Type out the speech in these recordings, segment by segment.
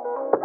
What's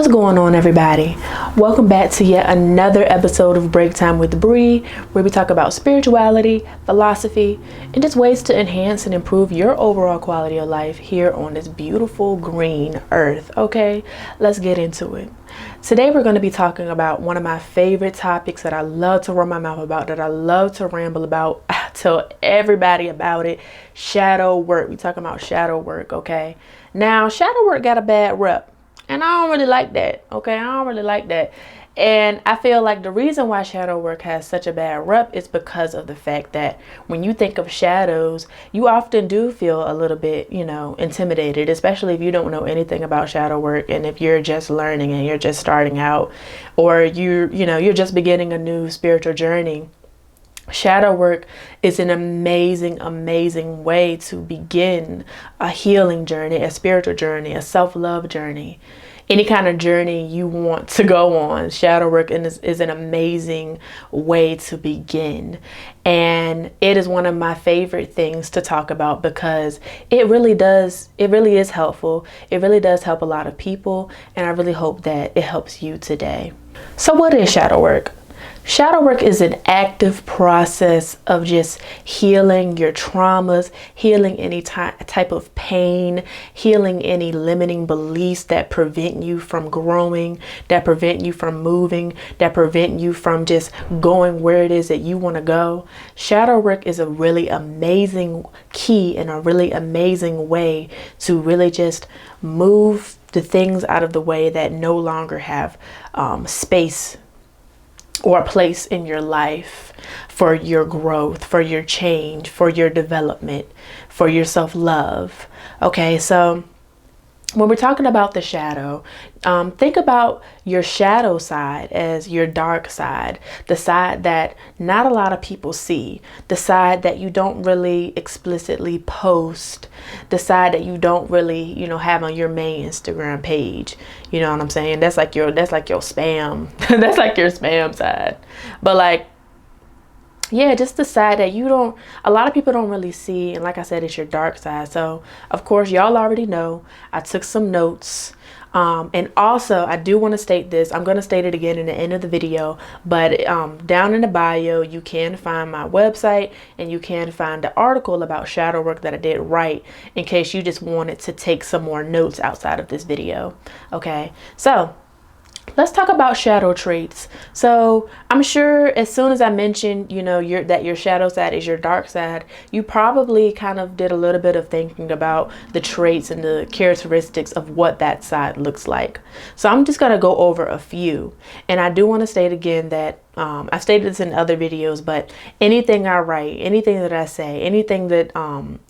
going on, everybody? Welcome back to yet another episode of Break Time with Bree, where we talk about spirituality, philosophy, and just ways to enhance and improve your overall quality of life here on this beautiful green earth. Okay, let's get into it. Today we're going to be talking about one of my favorite topics that I love to run my mouth about, that I love to ramble about. I tell everybody about it. Shadow work. We talking about shadow work, okay? Now, shadow work got a bad rep. And I don't really like that, okay? I don't really like that. And I feel like the reason why shadow work has such a bad rep is because of the fact that when you think of shadows, you often do feel a little bit, intimidated, especially if you don't know anything about shadow work, and if you're just learning and you're just starting out, or you're just beginning a new spiritual journey. Shadow work is an amazing way to begin a healing journey, a spiritual journey, a self-love journey, any kind of journey you want to go on. Shadow work is an amazing way to begin. And it is one of my favorite things to talk about because it really is helpful. It really does help a lot of people. And I really hope that it helps you today. So what is shadow work? Shadow work is an active process of just healing your traumas, healing any type of pain, healing any limiting beliefs that prevent you from growing, that prevent you from moving, that prevent you from just going where it is that you want to go. Shadow work is a really amazing key and a really amazing way to really just move the things out of the way that no longer have space or a place in your life for your growth, for your change, for your development, for your self-love. Okay, so when we're talking about the shadow, think about your shadow side as your dark side, the side that not a lot of people see, the side that you don't really explicitly post, the side that you don't really, have on your main Instagram page. You know what I'm saying? That's like your spam. That's like your spam side. But just the side that a lot of people don't really see. And like I said, it's your dark side. So of course, y'all already know I took some notes. And also I do want to state this. I'm going to state it again in the end of the video, but down in the bio, you can find my website and you can find the article about shadow work that I did write in case you just wanted to take some more notes outside of this video. Okay, so let's talk about shadow traits. So I'm sure as soon as I mentioned, that your shadow side is your dark side, you probably kind of did a little bit of thinking about the traits and the characteristics of what that side looks like. So I'm just going to go over a few. And I do want to state again that I stated this in other videos, but anything I write, anything that I say, anything that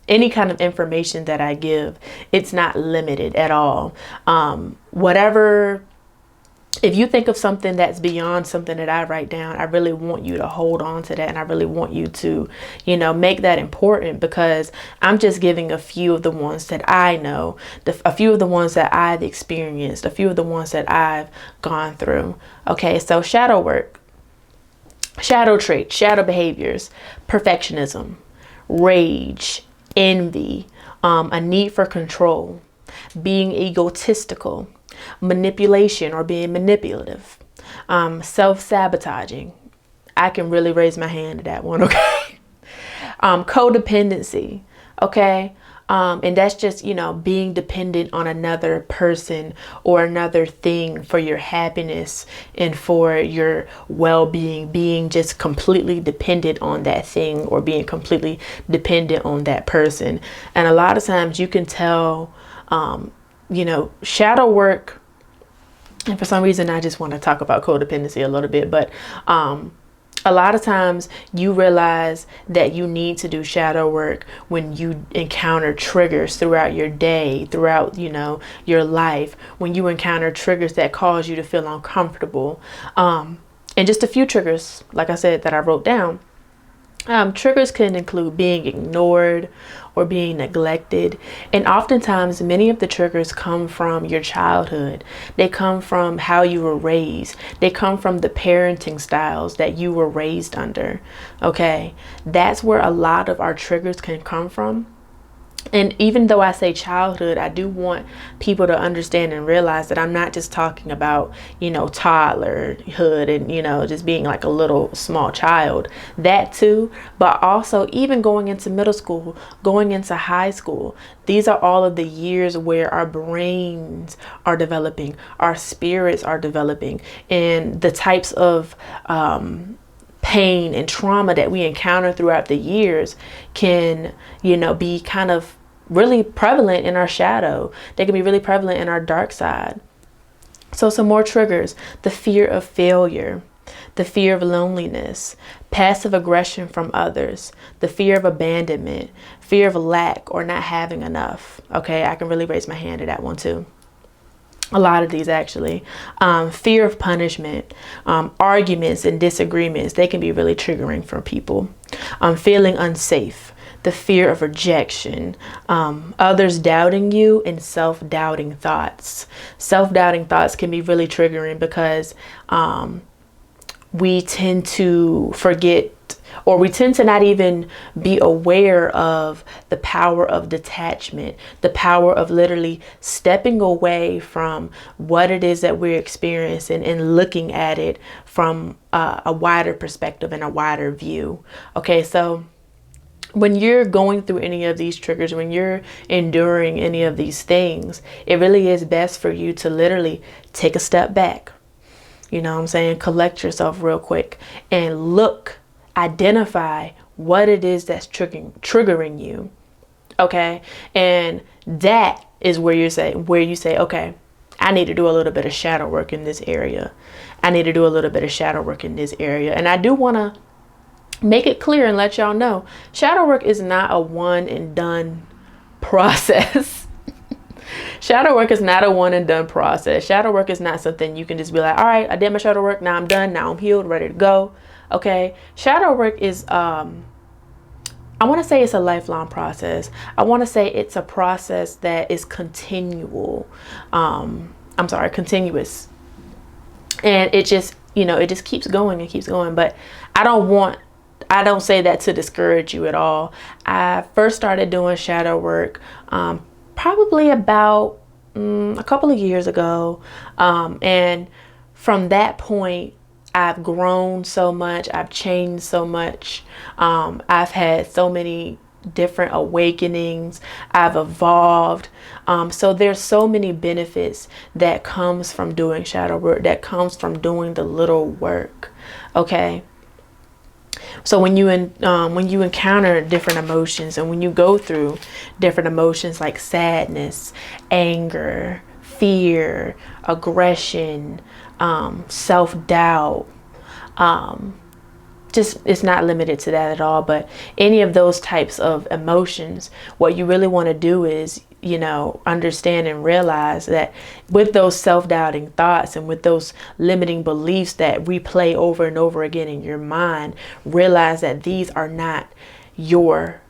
any kind of information that I give, it's not limited at all. If you think of something that's beyond something that I write down, I really want you to hold on to that. And I really want you to, make that important, because I'm just giving a few of the ones that I know, a few of the ones that I've experienced, a few of the ones that I've gone through. Okay, so shadow work, shadow traits, shadow behaviors, perfectionism, rage, envy, a need for control, being egotistical, manipulation or being manipulative, self-sabotaging. I can really raise my hand to that one, okay? Codependency, okay? And that's just, being dependent on another person or another thing for your happiness and for your well-being, being just completely dependent on that thing or being completely dependent on that person. And a lot of times you can tell, shadow work, and for some reason I just want to talk about codependency a little bit, but a lot of times you realize that you need to do shadow work when you encounter triggers throughout your day, throughout, your life, when you encounter triggers that cause you to feel uncomfortable. And just a few triggers, like I said, that I wrote down. Triggers can include being ignored or being neglected. And oftentimes, many of the triggers come from your childhood. They come from how you were raised. They come from the parenting styles that you were raised under. Okay, that's where a lot of our triggers can come from. And even though I say childhood, I do want people to understand and realize that I'm not just talking about, toddlerhood and, just being like a little small child. That too, but also even going into middle school, going into high school. These are all of the years where our brains are developing, our spirits are developing, and the types of pain and trauma that we encounter throughout the years can, be kind of really prevalent in our shadow. They can be really prevalent in our dark side. So some more triggers: the fear of failure, the fear of loneliness, passive aggression from others, the fear of abandonment, fear of lack or not having enough. Okay, I can really raise my hand to that one too. A lot of these actually. Fear of punishment, arguments and disagreements, they can be really triggering for people. Feeling unsafe, the fear of rejection, others doubting you, and self-doubting thoughts. Self-doubting thoughts can be really triggering because we tend to forget, or we tend to not even be aware of the power of detachment, the power of literally stepping away from what it is that we're experiencing and looking at it from a wider perspective and a wider view. Okay, so when you're going through any of these triggers, when you're enduring any of these things, it really is best for you to literally take a step back. You know what I'm saying? Collect yourself real quick and look, identify what it is that's triggering you. Okay. And that is where you say, okay, I need to do a little bit of shadow work in this area. I need to do a little bit of shadow work in this area. And I do want to make it clear and let y'all know, shadow work is not a one and done process. Shadow work is not a one and done process. Shadow work is not something you can just be like, all right, I did my shadow work. Now I'm done. Now I'm healed, ready to go. Okay. Shadow work is, I want to say it's a lifelong process. I want to say it's a process that is continuous. And it just, it just keeps going and keeps going. But I don't say that to discourage you at all. I first started doing shadow work, probably about a couple of years ago. And from that point, I've grown so much. I've changed so much. I've had so many different awakenings. I've evolved. So there's so many benefits that comes from doing shadow work, that comes from doing the little work. Okay. So when you encounter different emotions, and when you go through different emotions like sadness, anger, fear, aggression, self-doubt, just, it's not limited to that at all, but any of those types of emotions, what you really want to do is, understand and realize that with those self-doubting thoughts and with those limiting beliefs that replay over and over again in your mind, realize that these are not your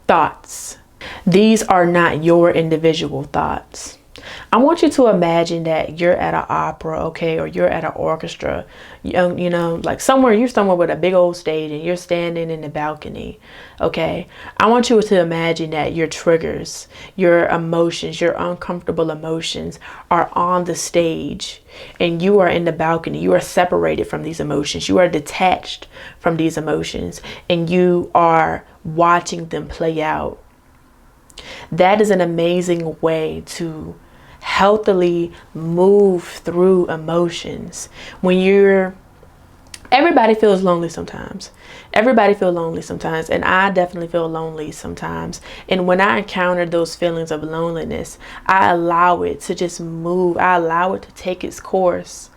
thoughts. These are not your individual thoughts. I want you to imagine that you're at an opera, okay, or you're at an orchestra, like you're somewhere with a big old stage and you're standing in the balcony, okay. I want you to imagine that your triggers, your emotions, your uncomfortable emotions are on the stage and you are in the balcony. You are separated from these emotions. You are detached from these emotions and you are watching them play out. That is an amazing way to healthily move through emotions. Everybody feels lonely sometimes. Everybody feels lonely sometimes. And I definitely feel lonely sometimes. And when I encounter those feelings of loneliness, I allow it to just move. I allow it to take its course,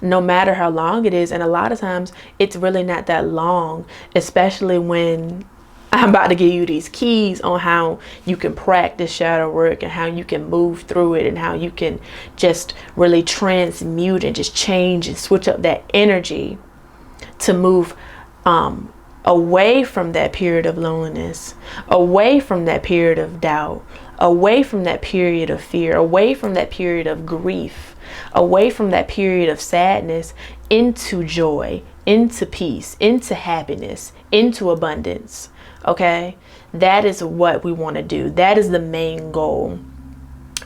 no matter how long it is. And a lot of times it's really not that long, especially when I'm about to give you these keys on how you can practice shadow work and how you can move through it and how you can just really transmute and just change and switch up that energy to move away from that period of loneliness, away from that period of doubt, away from that period of fear, away from that period of grief, away from that period of sadness, into joy, into peace, into happiness, into abundance. Okay? That is what we want to do. That is the main goal.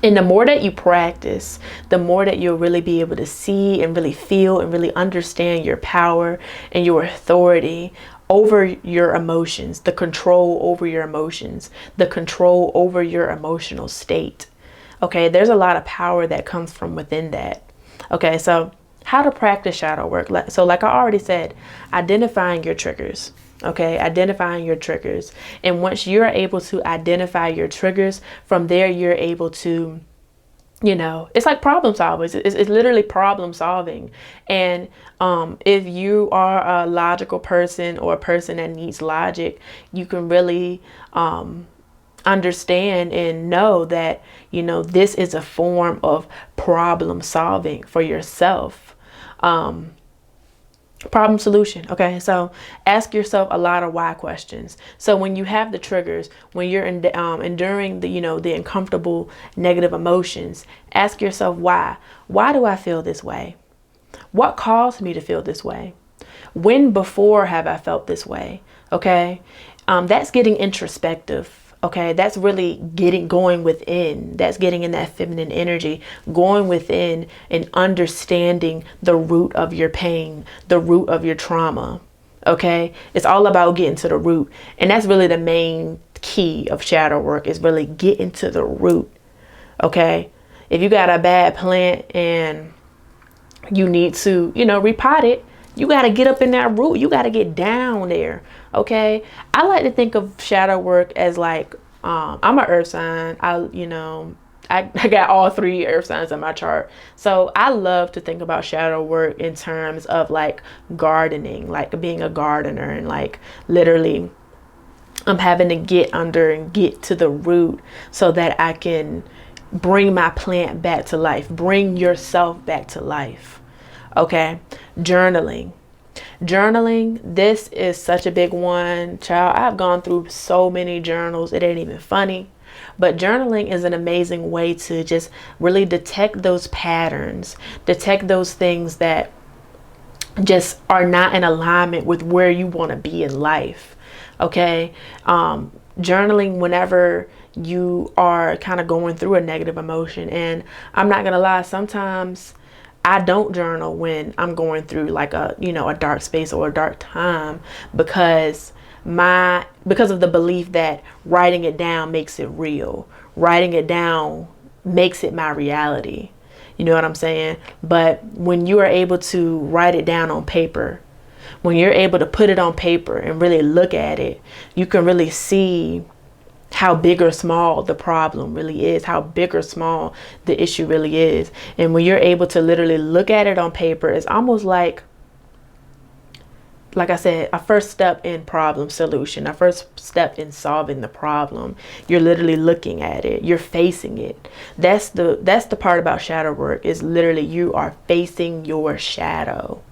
And the more that you practice, the more that you'll really be able to see and really feel and really understand your power and your authority over your emotions, the control over your emotions, the control over your emotional state. Okay, there's a lot of power that comes from within that. Okay, so how to practice shadow work. So like I already said, identifying your triggers. Okay, identifying your triggers. And once you're able to identify your triggers, from there you're able to, it's like problem solving. It's literally problem solving. And if you are a logical person or a person that needs logic, you can really understand and know that, this is a form of problem solving for yourself. Problem solution. Okay, so ask yourself a lot of why questions. So when you have the triggers, when you're enduring the uncomfortable negative emotions, ask yourself why. Why do I feel this way? What caused me to feel this way? When before have I felt this way? Okay, that's getting introspective. Okay, that's really going within. That's getting in that feminine energy, going within and understanding the root of your pain, the root of your trauma. Okay, it's all about getting to the root. And that's really the main key of shadow work, is really getting to the root. Okay, if you got a bad plant and you need to, repot it, you got to get up in that root. You got to get down there. Okay. I like to think of shadow work as like, I'm an earth sign. I got all 3 earth signs in my chart. So I love to think about shadow work in terms of like gardening, like being a gardener, and like literally I'm having to get under and get to the root so that I can bring my plant back to life, bring yourself back to life. Okay, journaling. This is such a big one, child. I've gone through so many journals, it ain't even funny. But journaling is an amazing way to just really detect those patterns, detect those things that just are not in alignment with where you want to be in life. Okay, journaling whenever you are kind of going through a negative emotion. And I'm not gonna lie, sometimes I don't journal when I'm going through like a dark space or a dark time, because of the belief that writing it down makes it real. Writing it down makes it my reality. You know what I'm saying? But when you are able to write it down on paper, when you're able to put it on paper and really look at it, you can really see how big or small the problem really is, how big or small the issue really is. And when you're able to literally look at it on paper, it's almost like I said, a first step in problem solution, a first step in solving the problem. You're literally looking at it, you're facing it. That's the part about shadow work, is literally you are facing your shadow.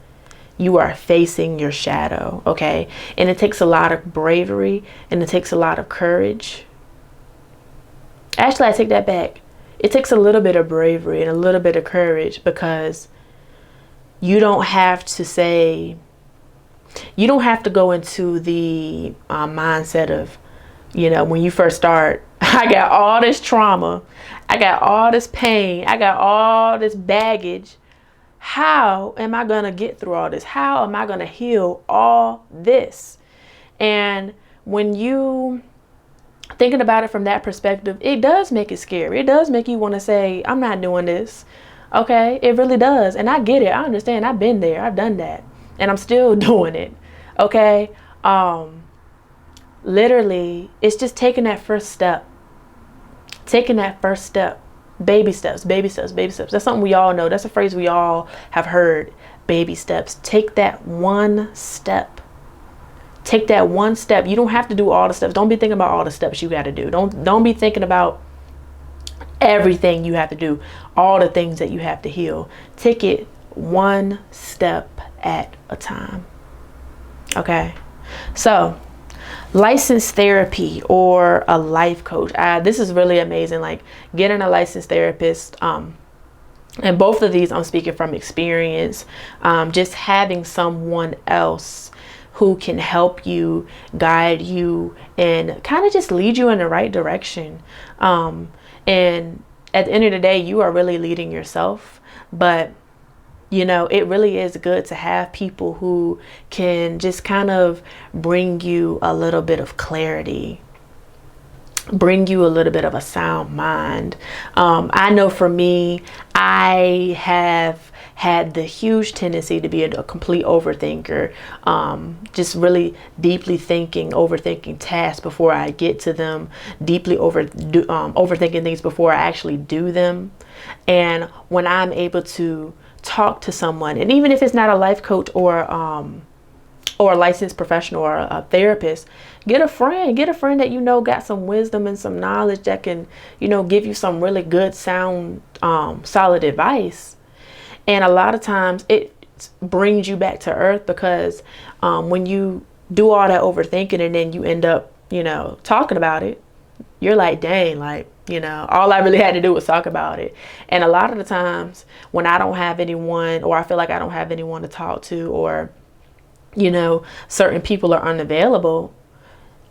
You are facing your shadow, okay? And it takes a lot of bravery and it takes a lot of courage. Actually, I take that back. It takes a little bit of bravery and a little bit of courage, because you don't have to go into the mindset of, when you first start, I got all this trauma, I got all this pain, I got all this baggage. How am I going to get through all this? How am I going to heal all this? And when you thinking about it from that perspective, it does make it scary. It does make you want to say, I'm not doing this. Okay, it really does. And I get it. I understand. I've been there. I've done that. And I'm still doing it. Okay. Literally, it's just taking that first step. Taking that first step. Baby steps, baby steps, baby steps. That's something we all know. That's a phrase we all have heard. Baby steps. Take that one step. Take that one step. You don't have to do all the steps. Don't be thinking about all the steps you got to do. Don't be thinking about everything you have to do, all the things that you have to heal. Take it one step at a time. Okay? So licensed therapy or a life coach. This is really amazing. Like getting a licensed therapist. And both of these I'm speaking from experience. Just having someone else who can help you, guide you, and kind of just lead you in the right direction. And at the end of the day, you are really leading yourself. But you know, it really is good to have people who can just kind of bring you a little bit of clarity, bring you a little bit of a sound mind. I know for me, I have had the huge tendency to be a complete overthinker, just really deeply overthinking tasks before I get to them, deeply overthinking things before I actually do them. And when I'm able to talk to someone, and even if it's not a life coach or a licensed professional or a therapist, get a friend that you know got some wisdom and some knowledge that can, you know, give you some really good sound solid advice. And a lot of times it brings you back to earth, because when you do all that overthinking and then you end up, you know, talking about it, you're like, dang, like, you know, all I really had to do was talk about it. And a lot of the times when I don't have anyone, or I feel like I don't have anyone to talk to, or, you know, certain people are unavailable,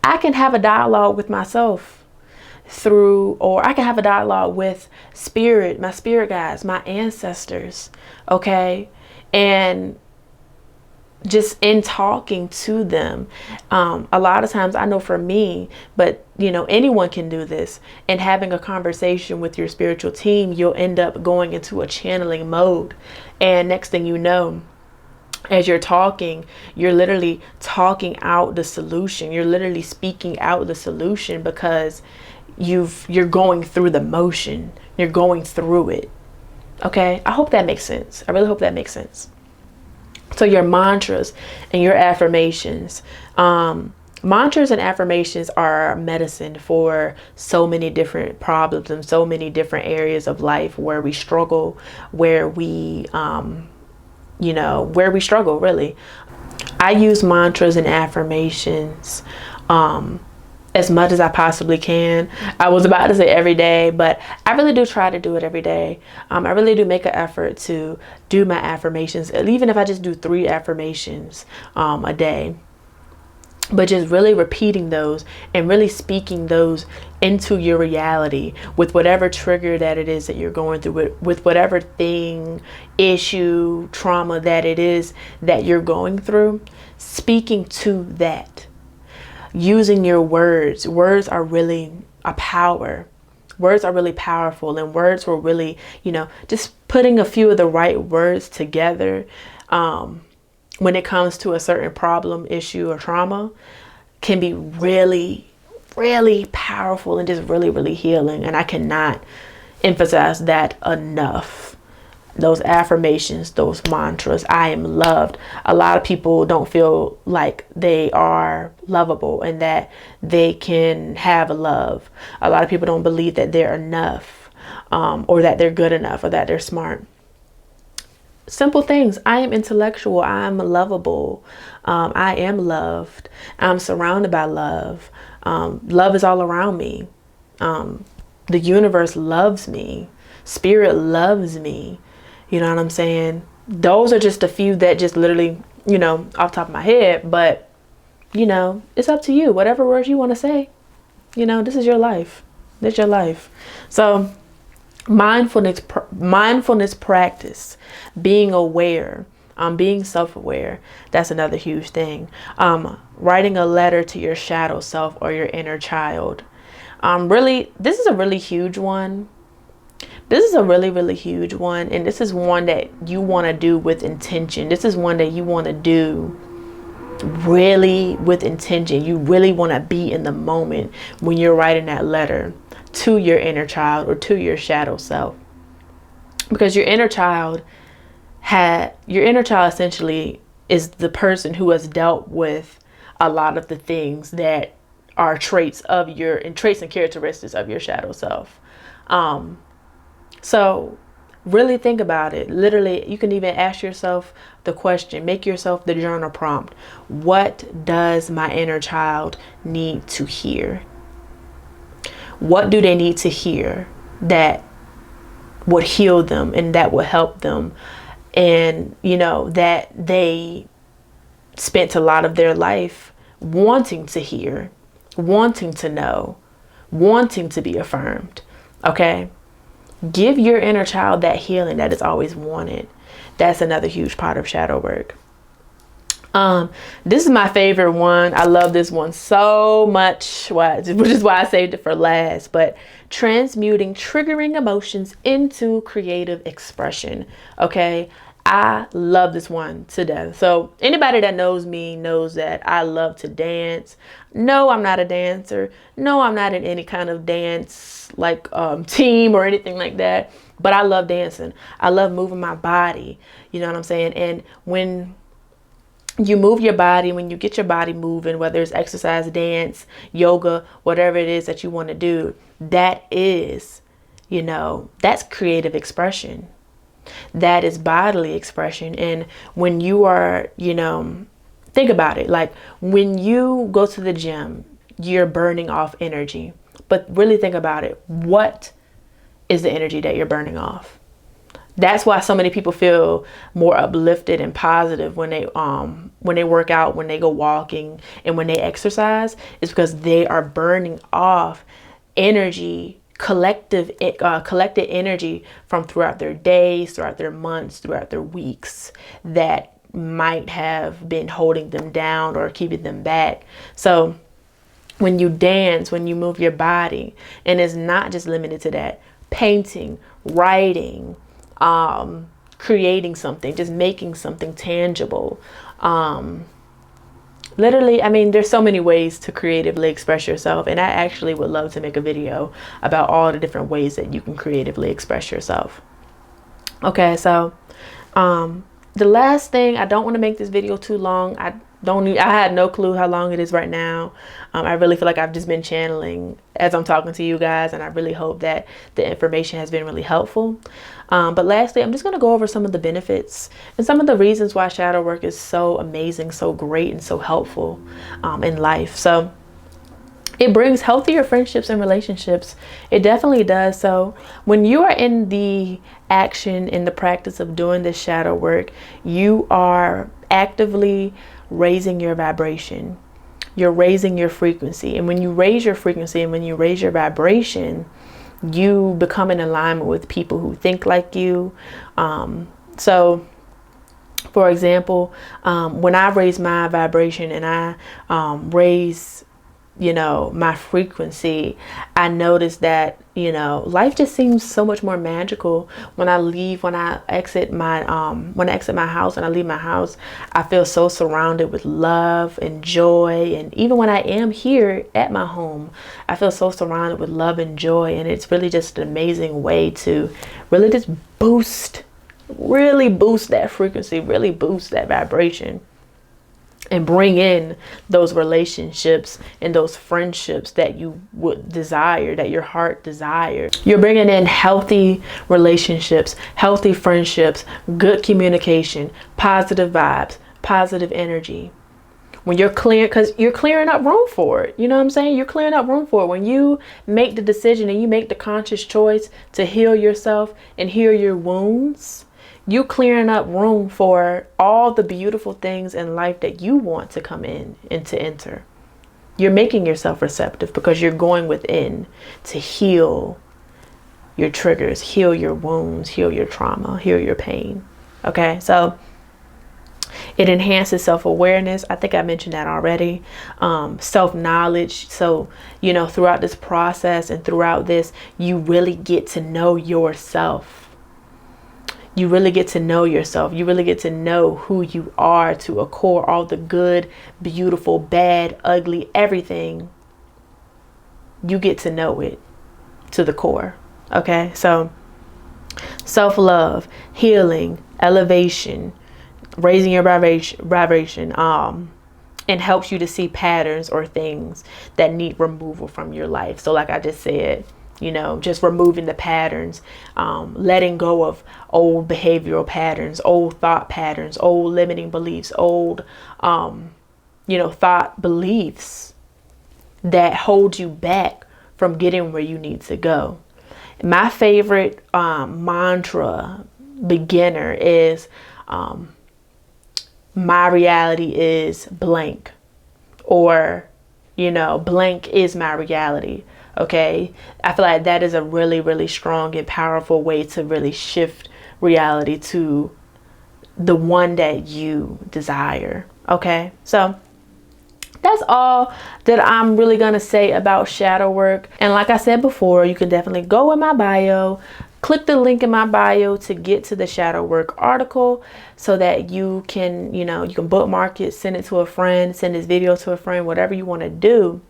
I can have a dialogue with myself or I can have a dialogue with spirit, my spirit guides, my ancestors. Okay. And just in talking to them, a lot of times, I know for me, but you know, anyone can do this, and having a conversation with your spiritual team, you'll end up going into a channeling mode. And next thing you know, as you're talking, you're literally talking out the solution. You're literally speaking out the solution, because you're going through the motion. You're going through it. Okay. I hope that makes sense. I really hope that makes sense. So your mantras and your affirmations, mantras and affirmations are medicine for so many different problems and so many different areas of life where we struggle, where we struggle really. I use mantras and affirmations as much as I possibly can. I was about to say every day, but I really do try to do it every day. I really do make an effort to do my affirmations, even if I just do 3 affirmations a day. But just really repeating those and really speaking those into your reality with whatever trigger that it is that you're going through, with whatever thing, issue, trauma that it is that you're going through, speaking to that. Using your words. Words are really a power. Words are really powerful, and words were really, you know, just putting a few of the right words together when it comes to a certain problem, issue, or trauma can be really, really powerful and just really, really healing. And I cannot emphasize that enough. Those affirmations, those mantras, I am loved. A lot of people don't feel like they are lovable and that they can have love. A lot of people don't believe that they're enough, or that they're good enough, or that they're smart. Simple things. I am intellectual. I am lovable. I am loved. I'm surrounded by love. Love is all around me. The universe loves me. Spirit loves me. You know what I'm saying? Those are just a few that just literally, you know, off the top of my head. But, you know, it's up to you. Whatever words you want to say, you know, this is your life. This is your life. So mindfulness practice, being aware, being self-aware. That's another huge thing. Writing a letter to your shadow self or your inner child. Really, this is a really huge one. This is a really, really huge one. And this is one that you want to do with intention. This is one that you want to do really with intention. You really want to be in the moment when you're writing that letter to your inner child or to your shadow self. Because your inner child essentially is the person who has dealt with a lot of the things that are traits and characteristics of your shadow self. So Really think about it. Literally, you can even ask yourself the question, make yourself the journal prompt. What does my inner child need to hear? What do they need to hear that would heal them and that would help them? And, that they spent a lot of their life wanting to hear, wanting to know, wanting to be affirmed. Okay? Give your inner child that healing that is always wanted. That's another huge part of shadow work. This is my favorite one. I love this one so much, which is why I saved it for last. But transmuting triggering emotions into creative expression. Okay. I love this one to death. So anybody that knows me knows that I love to dance. No, I'm not a dancer. No, I'm not in any kind of dance team or anything like that. But I love dancing. I love moving my body. You know what I'm saying? And when you move your body, when you get your body moving, whether it's exercise, dance, yoga, whatever it is that you want to do, that is, that's creative expression. That is bodily expression. And when you are, think about it, like when you go to the gym, you're burning off energy. But really think about it. What is the energy that you're burning off? That's why so many people feel more uplifted and positive when they work out, when they go walking, and when they exercise, is because they are burning off energy, collected energy from throughout their days, throughout their months, throughout their weeks that might have been holding them down or keeping them back. So when you dance, when you move your body, and it's not just limited to that, painting, writing, creating something, just making something tangible. Literally, there's so many ways to creatively express yourself. And I actually would love to make a video about all the different ways that you can creatively express yourself. Okay, so the last thing, I don't want to make this video too long. I had no clue how long it is right now. I really feel like I've just been channeling as I'm talking to you guys, and I really hope that the information has been really helpful. But lastly, I'm just going to go over some of the benefits and some of the reasons why shadow work is so amazing, so great, and so helpful in life. So it brings healthier friendships and relationships. It definitely does. So when you are in the action, in the practice of doing this shadow work, you are actively raising your vibration. You're raising your frequency. And when you raise your frequency and when you raise your vibration, you become in alignment with people who think like you. So for example, when I raise my vibration and I raise my frequency, I noticed that, life just seems so much more magical. When I exit my house and I leave my house, I feel so surrounded with love and joy. And even when I am here at my home, I feel so surrounded with love and joy. And it's really just an amazing way to really just really boost that frequency, really boost that vibration, and bring in those relationships and those friendships that you would desire, that your heart desires. You're bringing in healthy relationships, healthy friendships, good communication, positive vibes, positive energy. When you're clear, because you're clearing up room for it. You know what I'm saying? You're clearing up room for it. When you make the decision and you make the conscious choice to heal yourself and heal your wounds, you clearing up room for all the beautiful things in life that you want to come in and to enter. You're making yourself receptive because you're going within to heal your triggers, heal your wounds, heal your trauma, heal your pain. Okay, so it enhances self-awareness. I think I mentioned that already. Self-knowledge. So, throughout this process and throughout this, you really get to know yourself. You really get to know yourself. You really get to know who you are to a core, all the good, beautiful, bad, ugly, everything. You get to know it to the core. Okay, so self-love, healing, elevation, raising your vibration, and helps you to see patterns or things that need removal from your life. So like I just said, just removing the patterns, letting go of old behavioral patterns, old thought patterns, old limiting beliefs, old, thought beliefs that hold you back from getting where you need to go. My favorite mantra beginner is my reality is blank, or blank is my reality. Okay, I feel like that is a really, really strong and powerful way to really shift reality to the one that you desire. Okay, so that's all that I'm really gonna say about shadow work. And like I said before, you can definitely go in my bio, click the link in my bio to get to the shadow work article, so that you can, you can bookmark it, send it to a friend, send this video to a friend, whatever you want to do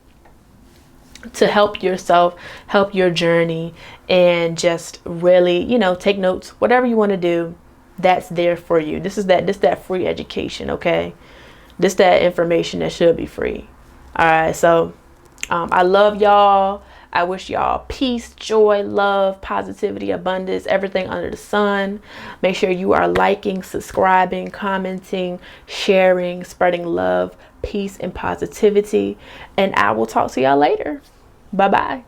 to help yourself, help your journey, and just really, take notes, whatever you want to do, that's there for you. This that free education, okay? This that information that should be free. All right, so I love y'all. I wish y'all peace, joy, love, positivity, abundance, everything under the sun. Make sure you are liking, subscribing, commenting, sharing, spreading love, peace, and positivity. And I will talk to y'all later. Bye-bye.